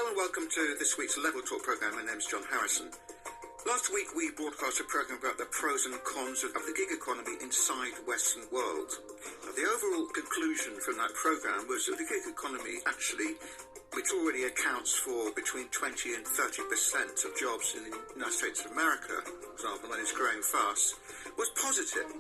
Hello and welcome to this week's Level Talk programme. My name's John Harrison. Last week we broadcast a programme about the pros and cons of the gig economy inside Western world. Now, the overall conclusion from that programme was that the gig economy actually, which already accounts for between 20 and 30% of jobs in the United States of America, for example, and is growing fast, was positive.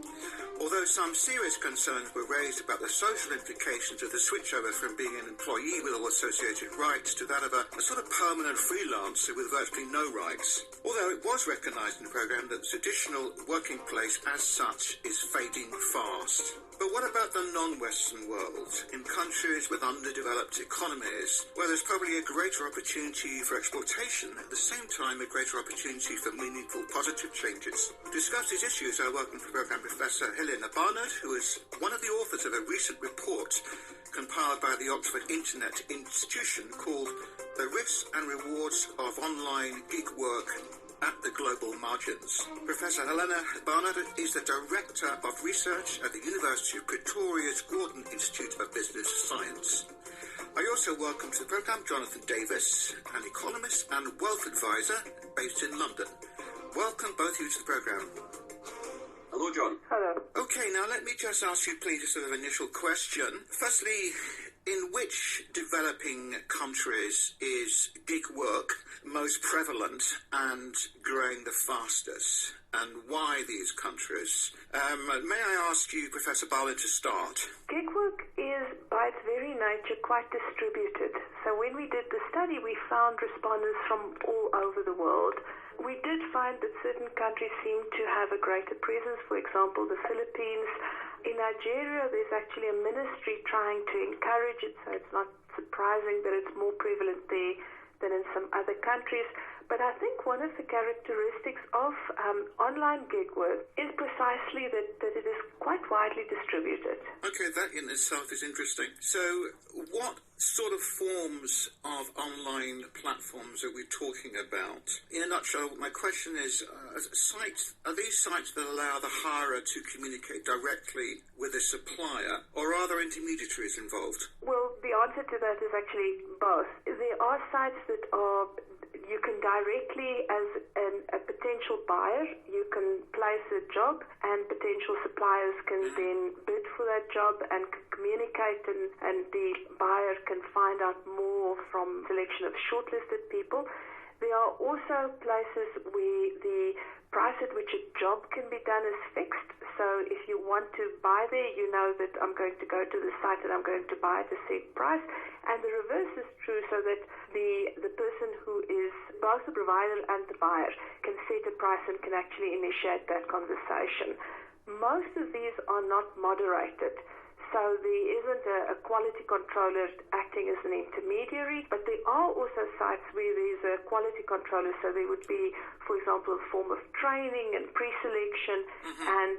Although some serious concerns were raised about the social implications of the switchover from being an employee with all associated rights to that of a sort of permanent freelancer with virtually no rights. Although it was recognised in the programme that the traditional working place as such is fading fast. But what about the non-Western world? In countries with underdeveloped economies, where there's probably a greater opportunity for exploitation, at the same time a greater opportunity for meaningful positive changes. To discuss these issues, I welcome to the programme Professor Helena Barnard, who is one of the authors of a recent report compiled by the Oxford Internet Institution called The Risks and Rewards of Online Gig Work at the Global Margins. Professor Helena Barnard is the Director of Research at the University of Pretoria's Gordon Institute of Business Science. I also welcome to the programme Jonathan Davis, an economist and wealth advisor based in London. Welcome both of you to the programme. Hello, John. Hello. Okay, now let me just ask you please a sort of initial question. Firstly, in which developing countries is gig work most prevalent and growing the fastest, and why these countries? May I ask you, Professor Barnard, to start? Gig work is, by its very nature, quite distributed. So when we did the study, we found respondents from all over the world. We did find that certain countries seem to have a greater presence. For example, the Philippines. In Nigeria, there's actually a ministry trying to encourage it, so it's not surprising that it's more prevalent there than in some other countries. But I think one of the characteristics of online gig work is precisely that it is quite widely distributed. Okay, that in itself is interesting. So what sort of forms of online platforms are we talking about? In a nutshell, my question is, are these sites that allow the hirer to communicate directly with a supplier, or are there intermediaries involved? Well, the answer to that is actually both. There are sites that are you can directly, as a potential buyer, you can place a job and potential suppliers can then bid for that job and communicate, and the buyer can find out more from selection of shortlisted people. There are also places where the price at which a job can be done is fixed. So if you want to buy there, you know that I'm going to go to the site and I'm going to buy at a set price. And the reverse is true, so that the person who is both the provider and the buyer can set a price and can actually initiate that conversation. Most of these are not moderated. So there isn't a quality controller acting as an intermediary, but there are also sites where there's a quality controller. So there would be, for example, a form of training and pre-selection, and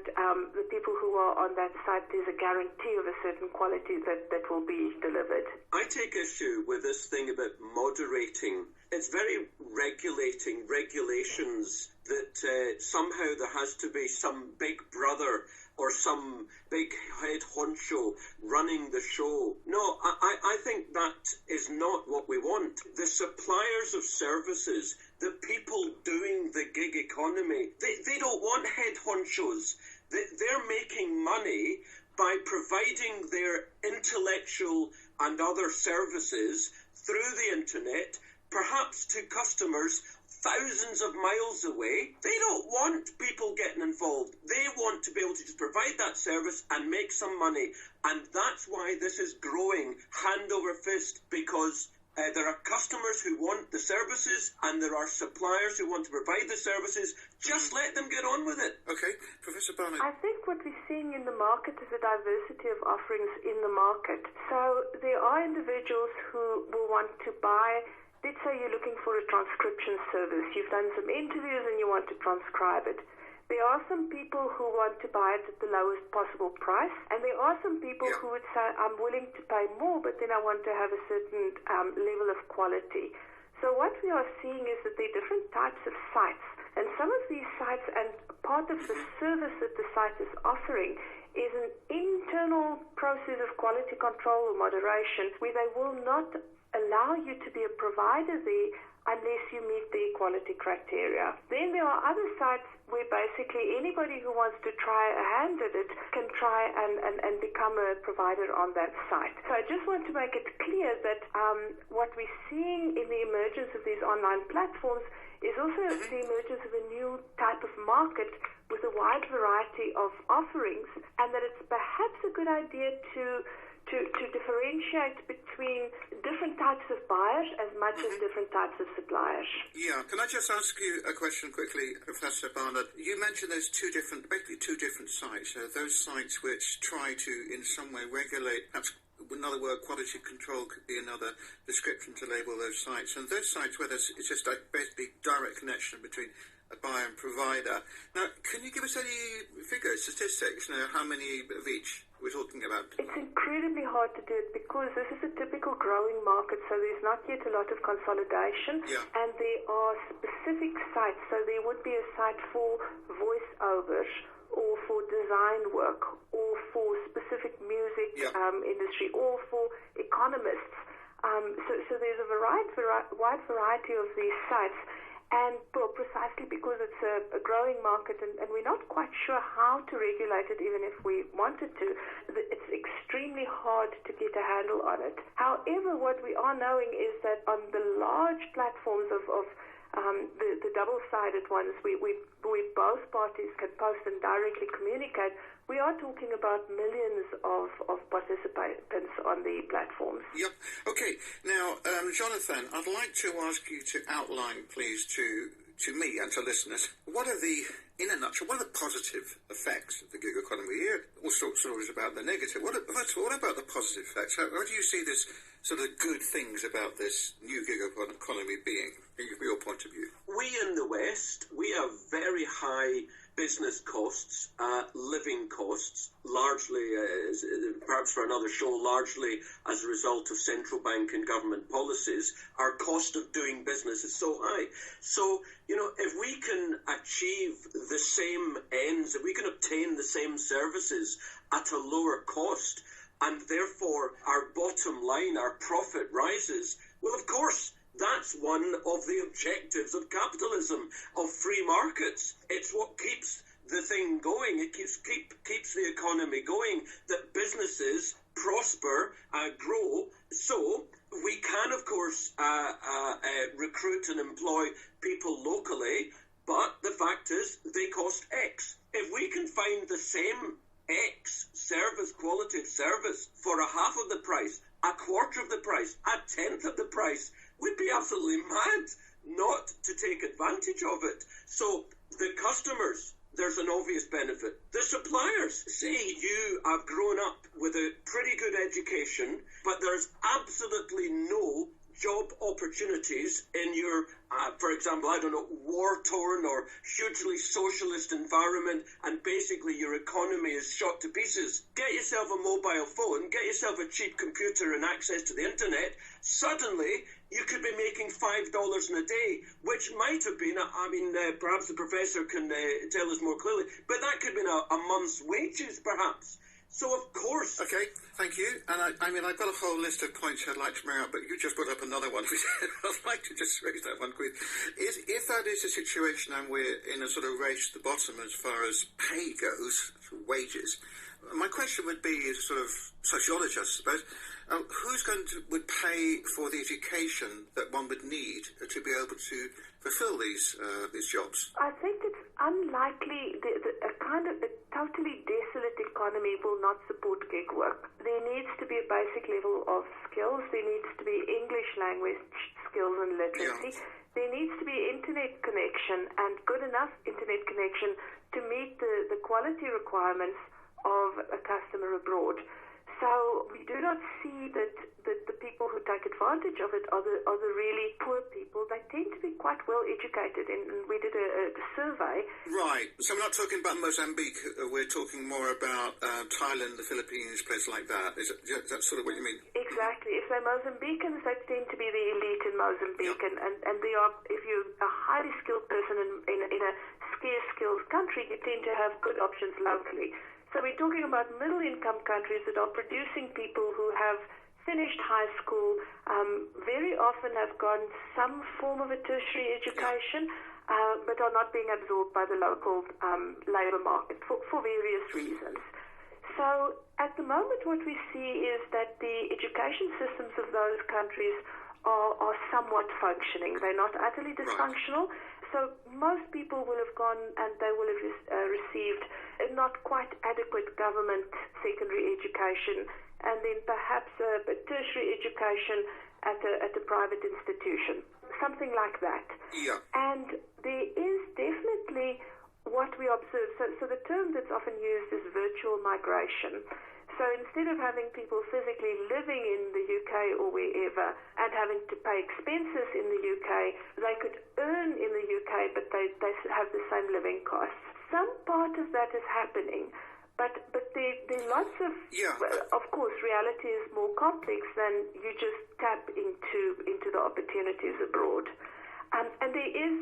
the people who are on that site, there's a guarantee of a certain quality that will be delivered. I take issue with this thing about moderating. It's very regulations that somehow there has to be some big brother or some big head honcho running the show. No, I think that is not what we want. The suppliers of services, the people doing the gig economy, they don't want head honchos. They're making money by providing their intellectual and other services through the internet, perhaps to customers thousands of miles away. They don't want people getting involved. They want to be able to just provide that service and make some money. And that's why this is growing hand over fist, because there are customers who want the services and there are suppliers who want to provide the services. Just let them get on with it. Okay, Professor Barnard. I think what we're seeing in the market is a diversity of offerings in the market. So there are individuals who will want to buy. Let's say you're looking for a transcription service. You've done some interviews and you want to transcribe it. There are some people who want to buy it at the lowest possible price, and there are some people who would say, I'm willing to pay more, but then I want to have a certain level of quality. So what we are seeing is that there are different types of sites, and some of these sites, and part of the service that the site is offering, is an internal process of quality control or moderation where they will not allow you to be a provider there unless you meet the quality criteria. Then there are other sites where basically anybody who wants to try a hand at it can try and become a provider on that site. So I just want to make it clear that what we're seeing in the emergence of these online platforms is also the emergence of a new type of market with a wide variety of offerings, and that it's perhaps a good idea to differentiate between different types of buyers as much as different types of suppliers. Yeah, can I just ask you a question quickly, Professor Barnard? You mentioned there's basically two different sites. Those sites which try to, in some way, regulate, perhaps another word, quality control could be another description to label those sites. And those sites where it's just basically direct connection between a buyer and provider. Now, can you give us any figures, statistics, how many of each we're talking about? It's incredibly hard to do it because this is a typical growing market, so there's not yet a lot of consolidation, and there are specific sites. So there would be a site for voiceovers or for design work or for specific music industry or for economists. So there's a wide variety of these sites. And precisely because it's a growing market and we're not quite sure how to regulate it, even if we wanted to, it's extremely hard to get a handle on it. However, what we are knowing is that on the large platforms of the double-sided ones, where both parties can post and directly communicate, we are talking about millions of participants on the platforms. Yep. Okay. Now, Jonathan, I'd like to ask you to outline, please, to me and to listeners, in a nutshell, what are the positive effects of the gig economy? We hear all sorts of stories about the negative. What about the positive effects? How do you see this sort of good things about this new gig economy being, from your point of view? We in the West, we have very high business costs, living costs, largely, perhaps for another show, largely as a result of central bank and government policies. Our cost of doing business is so high. So, if we can achieve the same ends, if we can obtain the same services at a lower cost, and therefore our bottom line, our profit rises, well, of course, that's one of the objectives of capitalism, of free markets. It's what keeps the thing going. It keeps the economy going, that businesses prosper, grow. So we can, of course, recruit and employ people locally, but the fact is they cost X. If we can find the same X quality of service for a half of the price, a quarter of the price, a tenth of the price, we'd be absolutely mad not to take advantage of it. So the customers, there's an obvious benefit. The suppliers, say you have grown up with a pretty good education, but there's absolutely no job opportunities in your, for example, war-torn or hugely socialist environment, and basically your economy is shot to pieces. Get yourself a mobile phone, get yourself a cheap computer and access to the internet. Suddenly, you could be making $5 in a day, which might have been, perhaps the professor can tell us more clearly, but that could have been a month's wages, perhaps. So, of course... Okay, thank you. And I've got a whole list of points I'd like to bring up, but you just brought up another one. I'd like to just raise that one quick. If that is the situation and we're in a sort of race to the bottom as far as pay goes, wages, my question would be, as a sort of sociologist, I suppose, would pay for the education that one would need to be able to fulfill these jobs? I think it's unlikely. A totally desolate economy will not support gig work. There needs to be a basic level of skills. There needs to be English language skills and literacy. Yeah. There needs to be internet connection, and good enough internet connection to meet the quality requirements of a customer abroad. So we do not see that the people who take advantage of it are the really poor people. They tend to be quite well educated, and we did a survey. Right. So we're not talking about Mozambique. We're talking more about Thailand, the Philippines, places like that. Is that sort of what you mean? Exactly. If they're Mozambicans, they tend to be the elite in Mozambique, yeah. and they are. If you're a highly skilled person in a scarce skilled country, you tend to have good options locally. So we're talking about middle-income countries that are producing people who have finished high school, very often have gotten some form of a tertiary education, but are not being absorbed by the local labour market for various reasons. So at the moment what we see is that the education systems of those countries are somewhat functioning. They're not utterly dysfunctional. So most people will have gone and they will have received a not quite adequate government secondary education, and then perhaps a tertiary education at a private institution, something like that. Yeah. And there is definitely what we observe. So the term that's often used is virtual migration. So instead of having people physically living in the UK or wherever and having to pay expenses in the UK, they could earn in the UK, but they have the same living costs. Some part of that is happening, but there are lots of, of course, reality is more complex than you just tap into the opportunities abroad. And there is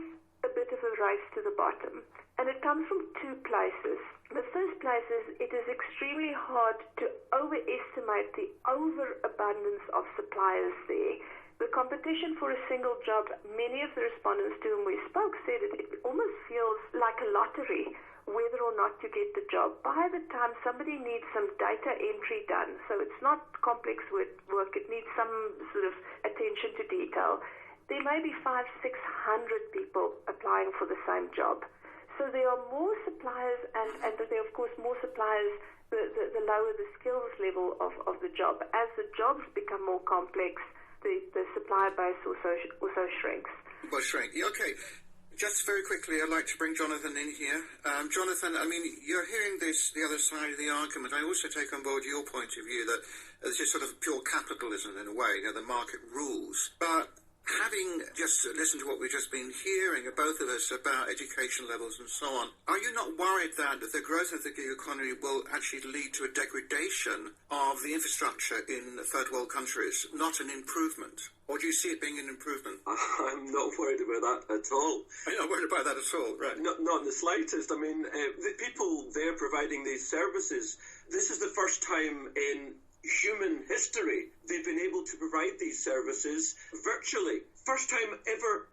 a bit of a race to the bottom. And it comes from two places. The first place is it is extremely hard to overestimate the overabundance of suppliers there. The competition for a single job, many of the respondents to whom we spoke said it almost feels like a lottery whether or not you get the job. By the time somebody needs some data entry done, so it's not complex work, it needs some sort of attention to detail, there may be 500-600 people applying for the same job. So there are more suppliers, and there are, of course, more suppliers the lower the skills level of the job. As the jobs become more complex, the supplier base also shrinks. Well, shrink. Okay. Just very quickly, I'd like to bring Jonathan in here. Jonathan, I mean, you're hearing this, the other side of the argument. I also take on board your point of view that it's just sort of pure capitalism in a way, the market rules. But having just listened to what we've just been hearing, both of us, about education levels and so on, are you not worried that the growth of the gig economy will actually lead to a degradation of the infrastructure in third world countries, not an improvement? Or do you see it being an improvement? I'm not worried about that at all. You're not worried about that at all, right? Not in the slightest. I mean, the people there providing these services, this is the first time in human history they've been able to provide these services virtually. First time ever.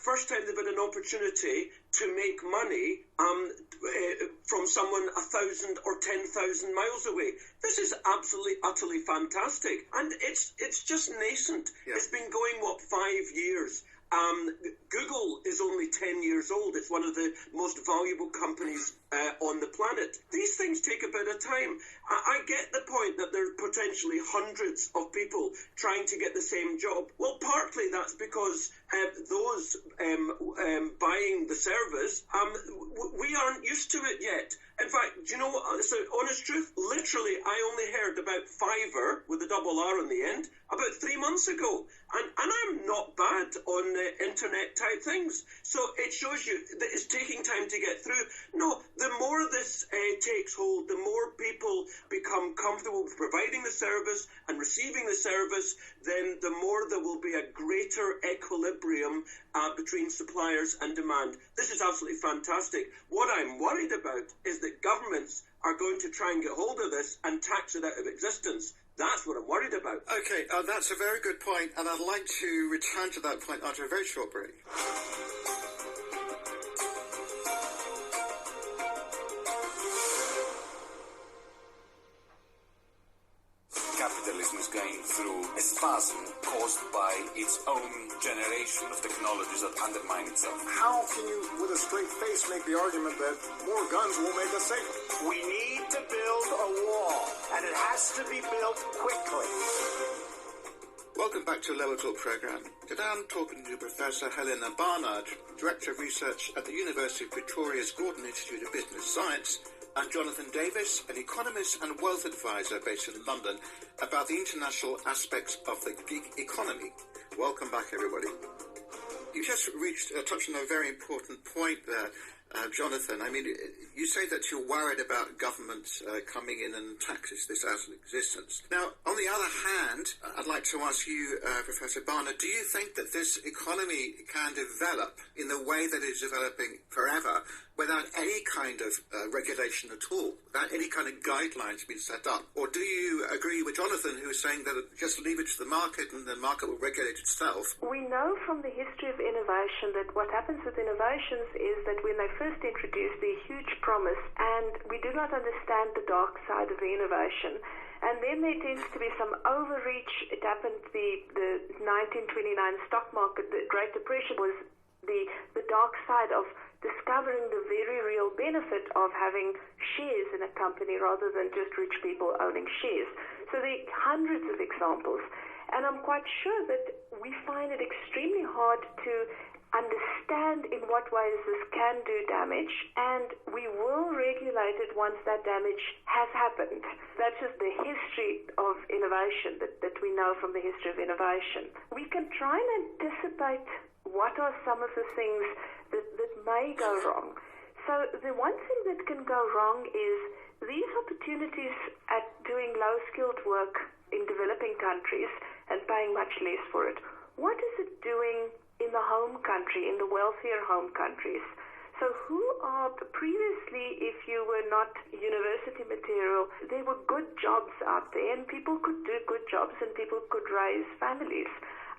First time they've had an opportunity to make money from someone 1,000 or 10,000 miles away. This is absolutely, utterly fantastic. And it's just nascent. Yeah. It's been going, 5 years? Google is only 10 years old. It's one of the most valuable companies on the planet. These things take a bit of time. I get the point that there are potentially hundreds of people trying to get the same job. Well, partly that's because those buying the service, we aren't used to it yet. In fact, do you know what? So, honest truth, literally, I only heard about Fiverr, with a double R on the end, about 3 months ago. And I'm not bad on internet-type things. So it shows you that it's taking time to get through. No, the more this takes hold, the more people become comfortable with providing the service and receiving the service, then the more there will be a greater equilibrium between suppliers and demand. This is absolutely fantastic. What I'm worried about is that governments are going to try and get hold of this and tax it out of existence. That's what I'm worried about. Okay, that's a very good point, and I'd like to return to that point after a very short break. Capitalism is going through a spasm caused by its own generation of technologies that undermine itself. How can you, with a straight face, make the argument that more guns will make us safer? We need to build a wall, and it has to be built quickly. Welcome back to Level Talk programme. Today I'm talking to Professor Helena Barnard, Director of Research at the University of Victoria's Gordon Institute of Business Science, and Jonathan Davis, an economist and wealth advisor based in London, about the international aspects of the gig economy. Welcome back, everybody. You just touched on a very important point there, Jonathan. I mean, you say that you're worried about governments coming in and taxes this out of existence. Now, On the other hand, I'd like to ask you, Professor Barnard, do you think that this economy can develop in the way that it's developing forever without any kind of regulation at all, without any kind of guidelines being set up? Or do you agree with Jonathan, who is saying that just leave it to the market and the market will regulate itself? We know from the history of innovation that what happens with innovations is that when they first introduce the huge promise and we do not understand the dark side of the innovation, and then there tends to be some overreach. It happened, the 1929 stock market, the Great Depression, was the dark side of discovering the very real benefit of having shares in a company rather than just rich people owning shares. So there are hundreds of examples. And I'm quite sure that we find it extremely hard to understand in what ways this can do damage, and we will regulate it once that damage has happened. That's just the history of innovation that we know from the history of innovation. We can try and anticipate what are some of the things that may go wrong. So the one thing that can go wrong is these opportunities at doing low-skilled work in developing countries and paying much less for it. What is it doing in the home country, in the wealthier home countries? So who are, previously, if you were not university material, there were good jobs out there and people could do good jobs and people could raise families.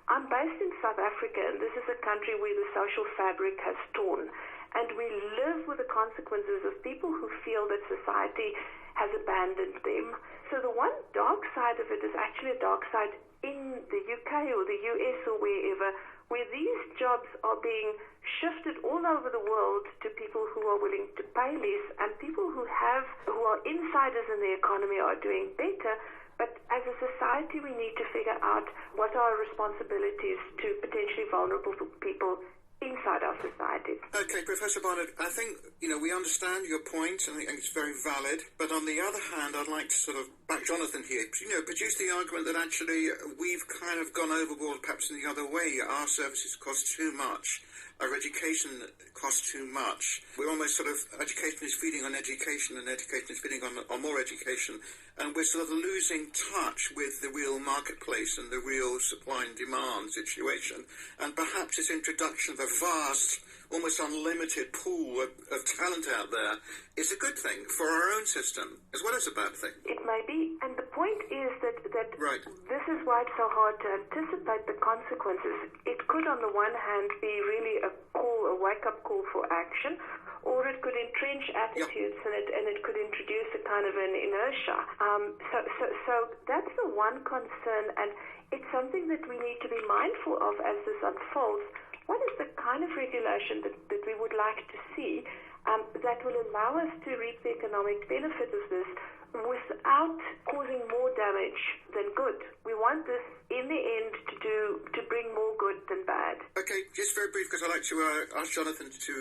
I'm based in South Africa, and this is a country where the social fabric has torn, and we live with the consequences of people who feel that society has abandoned them. So the one dark side of it is actually a dark side in the UK or the US or wherever, where these jobs are being shifted all over the world to people who are willing to pay less, and people who are insiders in the economy are doing better. But as a society, we need to figure out what are our responsibilities to potentially vulnerable people inside our society. Okay, Professor Barnard, I think, we understand your point, and I think it's very valid. But on the other hand, I'd like to sort of back Jonathan here. Produce the argument that actually we've kind of gone overboard perhaps in the other way. Our services cost too much. Our education costs too much. We're almost sort of, education is feeding on education and education is feeding on more education. And we're sort of losing touch with the real marketplace and the real supply and demand situation. And perhaps this introduction of a vast, almost unlimited pool of talent out there is a good thing for our own system as well as a bad thing. It may be. And the point is that right. This is why it's so hard to anticipate the consequences. It could, on the one hand, be really a wake-up call for action, or it could entrench attitudes, and it could introduce a kind of an inertia. So that's the one concern, and it's something that we need to be mindful of as this unfolds. What is the kind of regulation that we would like to see that will allow us to reap the economic benefit of this without causing more damage than good? We want this, in the end, to bring more good than bad. Okay, just very brief, because I'd like to ask Jonathan to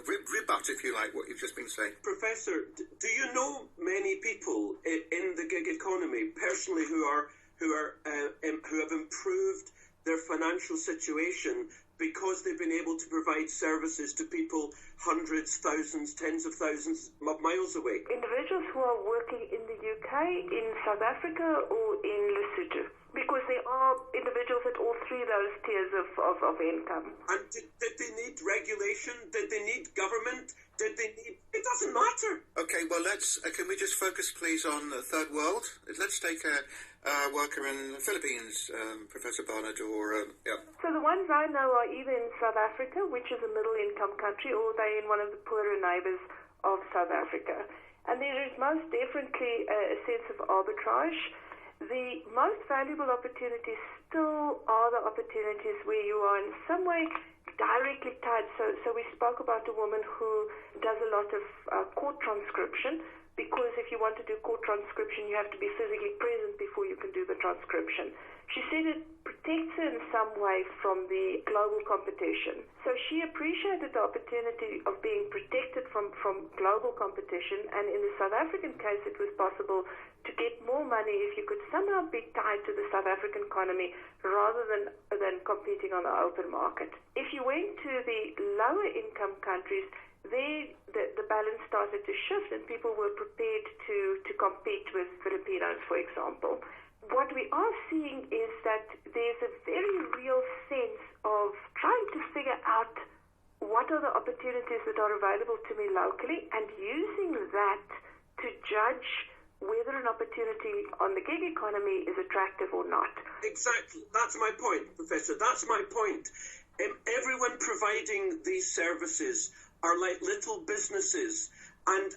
rebut, if you like, what you've just been saying. Professor, do you know many people in the gig economy personally who have improved their financial situation because they've been able to provide services to people hundreds, thousands, tens of thousands of miles away? Individuals who are working in the UK, in South Africa, or in Lesotho, because there are individuals at all three of those tiers of income. And did they need regulation? Did they need government? It doesn't matter. Okay, well, can we just focus, please, on the third world? Let's take a worker in the Philippines, Professor Barnard, So the ones I know are either in South Africa, which is a middle-income country, or they're in one of the poorer neighbours of South Africa. And there is most definitely a sense of arbitrage. The most valuable opportunities still are the opportunities where you are in some way directly tied. So we spoke about a woman who does a lot of court transcription, because if you want to do court transcription, you have to be physically present before you can do the transcription. She said it protects her in some way from the global competition. So she appreciated the opportunity of being protected from global competition, and in the South African case, it was possible to get more money if you could somehow be tied to the South African economy rather than competing on the open market. If you went to the lower income countries, the balance started to shift, and people were prepared to compete with Filipinos, for example. what we are seeing is that there's a very real sense of trying to figure out what are the opportunities that are available to me locally and using that to judge whether an opportunity on the gig economy is attractive or not. Exactly. That's my point, Professor. That's my point. Everyone providing these services are like little businesses. And,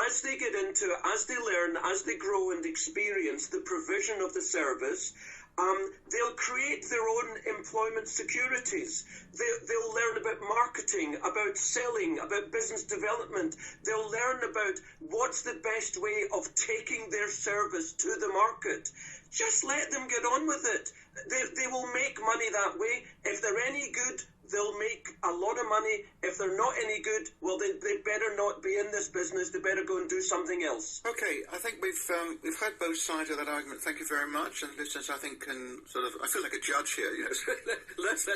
as they get into it, as they learn, as they grow and experience the provision of the service, they'll create their own employment securities. They'll learn about marketing, about selling, about business development. They'll learn about what's the best way of taking their service to the market. Just let them get on with it. They will make money that way. If they're any good, they'll make a lot of money. If they're not any good, well, they better not be in this business. They better go and do something else. Okay, I think we've had both sides of that argument. Thank you very much. And listeners, I think can I feel like a judge here.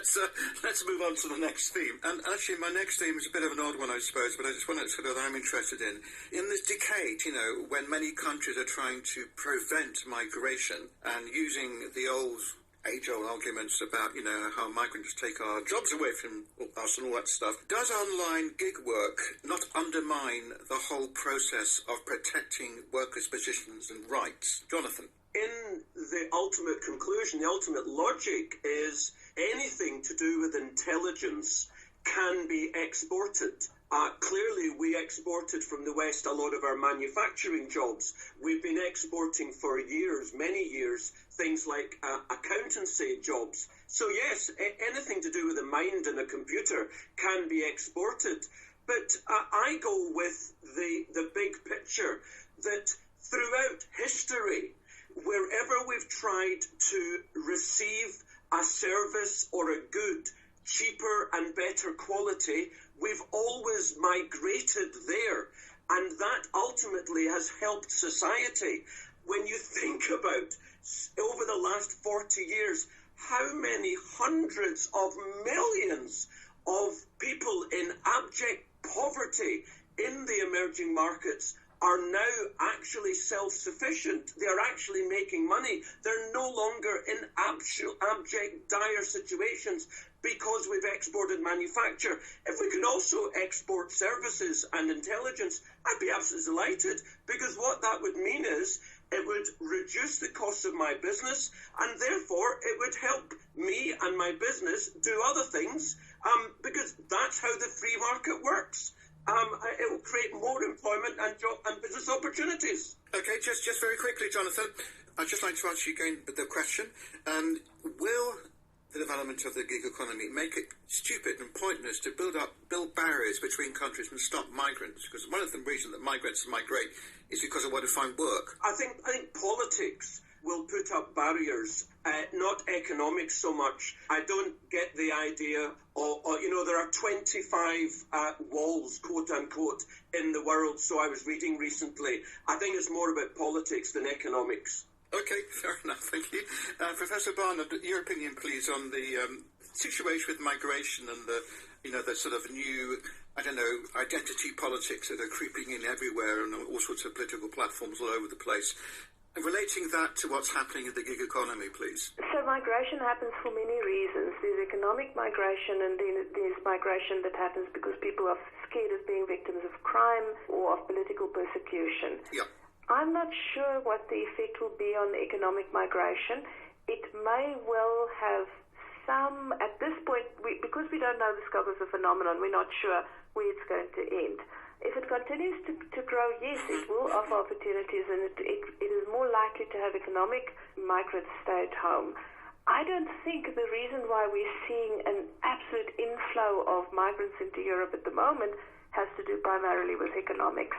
So let's move on to the next theme. And actually, my next theme is a bit of an odd one, I suppose, but I just want to that I'm interested in. In this decade, when many countries are trying to prevent migration and using the old age-old arguments about, how migrants take our jobs away from us and all that stuff. Does online gig work not undermine the whole process of protecting workers' positions and rights? Jonathan? In the ultimate conclusion, the ultimate logic is anything to do with intelligence can be exported. Clearly, we exported from the West a lot of our manufacturing jobs. We've been exporting for years, many years, things like accountancy jobs. So yes, anything to do with a mind and a computer can be exported. But I go with the big picture that throughout history, wherever we've tried to receive a service or a good, cheaper and better quality, we've always migrated there, and that ultimately has helped society. When you think about, over the last 40 years, how many hundreds of millions of people in abject poverty in the emerging markets are now actually self-sufficient. They are actually making money. They're no longer in abject, dire situations because we've exported manufacture. If we could also export services and intelligence, I'd be absolutely delighted, because what that would mean is it would reduce the cost of my business, and therefore it would help me and my business do other things, because that's how the free market works. It will create more employment and job and business opportunities. Okay, just very quickly, Jonathan, I'd just like to ask you again the question, will the development of the gig economy make it stupid and pointless to build barriers between countries and stop migrants? Because one of the reasons that migrants migrate is because they want to find work. I think politics will put up barriers, not economics so much. I don't get the idea of, there are 25 walls, quote unquote, in the world, so I was reading recently. I think it's more about politics than economics. Okay, fair enough, thank you. Professor Barnard, your opinion, please, on the situation with migration and the sort of new, identity politics that are creeping in everywhere and all sorts of political platforms all over the place. And relating that to what's happening in the gig economy, please. So migration happens for many reasons. There's economic migration, and then there's migration that happens because people are scared of being victims of crime or of political persecution. Yeah. I'm not sure what the effect will be on economic migration. It may well have some, at this point, because we don't know the scope of the phenomenon, we're not sure where it's going to end. If it continues to grow, yes, it will offer opportunities, and it is more likely to have economic migrants stay at home. I don't think the reason why we're seeing an absolute inflow of migrants into Europe at the moment has to do primarily with economics.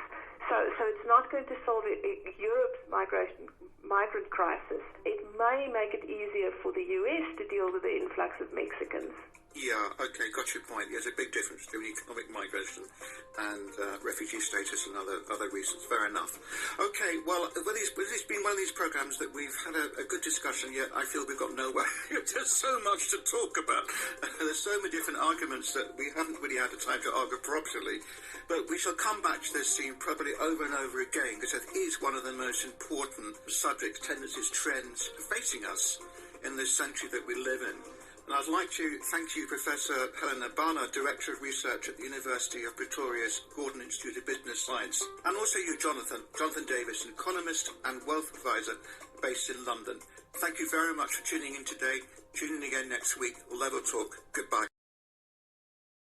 So it's not going to solve Europe's migrant crisis. It may make it easier for the US to deal with the influx of Mexicans. Yeah, okay, got your point. There's a big difference between economic migration and refugee status and other reasons. Fair enough. Okay, well, with this being one of these programs that we've had a good discussion, yet I feel we've got nowhere. There's so much to talk about. There's so many different arguments that we haven't really had the time to argue properly. But we shall come back to this theme probably it over and over again because it is one of the most important subjects, tendencies, trends facing us in this century that we live in. And I'd like to thank you, Professor Helena Barnard, Director of Research at the University of Pretoria's Gordon Institute of Business Science, and also you, Jonathan Davis, an economist and wealth advisor based in London. Thank you very much for tuning in today. Tune in again next week. Level Talk. Goodbye.